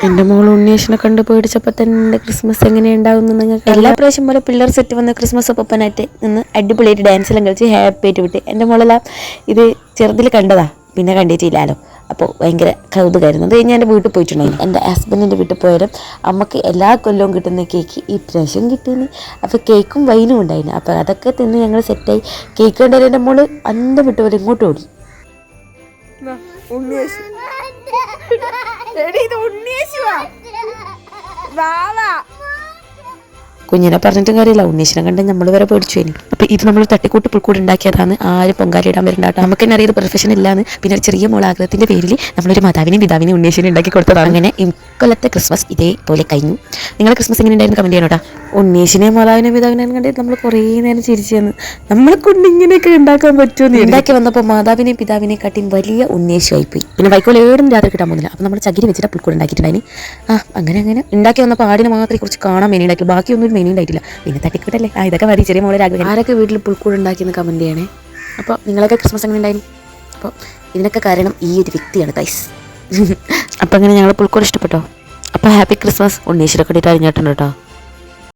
എന്റെ മോൾ ഉണ്ണിയേശിനെ കണ്ടു പേടിച്ചപ്പോൾ തന്നെ ക്രിസ്മസ് എങ്ങനെ ഉണ്ടാവുന്നു നിങ്ങൾക്ക് എല്ലാ പ്രാവശ്യം പോലെ പിള്ളേർ സെറ്റ് വന്ന ക്രിസ്മസ് ഒപ്പനായിട്ട് നിന്ന് അടിപൊളിയായിട്ട് ഡാൻസെല്ലാം കളിച്ച് ഹാപ്പി ആയിട്ട് വിട്ട്. എൻ്റെ മോളെല്ലാം ഇത് ചെറുതിൽ കണ്ടതാ, പിന്നെ കണ്ടിട്ടില്ലല്ലോ. അപ്പോൾ ഭയങ്കര കൗതുകമായിരുന്നു. അത് കഴിഞ്ഞ് എൻ്റെ വീട്ടിൽ പോയിട്ടുണ്ടായിരുന്നു. എൻ്റെ ഹസ്ബൻഡിൻ്റെ വീട്ടിൽ പോയാലും അമ്മക്ക് എല്ലാ കൊല്ലവും കിട്ടുന്ന കേക്ക് ഈ പ്രാവശ്യം കിട്ടുന്നു. അപ്പോൾ കേക്കും വൈനും ഉണ്ടായിരുന്നു. അപ്പോൾ അതൊക്കെ തിന്ന് ഞങ്ങൾ സെറ്റായി. കേക്ക് കണ്ടാലും എൻ്റെ മോള് അന്തം വിട്ട് പോലെ ഇങ്ങോട്ട് ഓടി. കുഞ്ഞിനെ പറഞ്ഞിട്ടും കാര്യമില്ല, ഉണ്ണീശിനെ കണ്ട് നമ്മൾ വരെ പേടിച്ചു കഴിഞ്ഞു. അപ്പോൾ ഇത് നമ്മൾ തട്ടിക്കൂട്ട് പുൽക്കൂട് ഉണ്ടാക്കിയതാണ്. ആരും പൊങ്കാലിടാൻ വരുന്നുണ്ടാട്ടോ. നമുക്ക് തന്നെ അറിയാം പ്രൊഫഷൻ ഇല്ലാന്ന്. പിന്നെ ഒരു ചെറിയ മോളാഗ്രഹത്തിൻ്റെ പേരിൽ നമ്മളൊരു മാതാവിനെയും പിതാവിനെയും ഉണ്ണീശിനെ ഉണ്ടാക്കി കൊടുത്തതാണ്. അങ്ങനെ ഇക്കൊല്ലത്തെ ക്രിസ്മസ് ഇതേപോലെ കഴിഞ്ഞു. നിങ്ങളെ ക്രിസ്മസ് എങ്ങനെ ഉണ്ടായിരുന്നു കമൻറ്റ് ചെയ്യണോട്ടാ. ഉണ്ണീശിനെയും മാതാവിനെയും പിതാവിനെയും കണ്ടിട്ട് നമ്മൾ കുറേ നേരം ചിരിച്ചു തന്നു. നമ്മളെ കൊണ്ട് ഇങ്ങനെയൊക്കെ ഉണ്ടാക്കാൻ പറ്റുമെന്ന് ഉണ്ടാക്കി വന്നപ്പോൾ മാതാവിനെയും പിതാവിനെയും കാട്ടിയും വലിയ ഉണ്ണീശമായിപ്പോയി. പിന്നെ വൈക്കോൽ ഏടും രാത്രി കിട്ടാൻ പോകുന്നില്ല. അപ്പോൾ നമ്മൾ ചകിരി വെച്ചിട്ട് പുൽക്കൂട് ഉണ്ടാക്കിയിട്ടുണ്ടായിരുന്നു. അങ്ങനെ ഉണ്ടാക്കി വന്നപ്പോൾ ആടിനെ മാത്രമേ കുറച്ച് കാണാൻ മെനു ഉണ്ടാക്കില്ല, ബാക്കിയൊന്നും മെനു ഉണ്ടായിട്ടില്ല. പിന്നെ തട്ടിക്കൂട്ടല്ലേ, ഇതൊക്കെ മതി ചെറിയ മോളെ ആഗ്രഹം. ആരൊക്കെ വീട്ടിൽ പുൽക്കൂട് ഉണ്ടാക്കിയെന്ന് കമൻറ്റ് ചെയ്യണേ. അപ്പോൾ നിങ്ങളൊക്കെ ക്രിസ്മസ് എങ്ങനെ ഉണ്ടായിരുന്നു? അപ്പോൾ ഇതിനൊക്കെ കാരണം ഈ ഒരു വ്യക്തിയാണ് ഗൈസ്. അപ്പോൾ അങ്ങനെ ഞങ്ങൾ പുൽക്കൂട് ഇഷ്ടപ്പെട്ടോ. അപ്പോൾ ഹാപ്പി ക്രിസ്മസ്. ഉണ്ണീശ്വരൊക്കെ അറിഞ്ഞിട്ടുണ്ട് കേട്ടോ.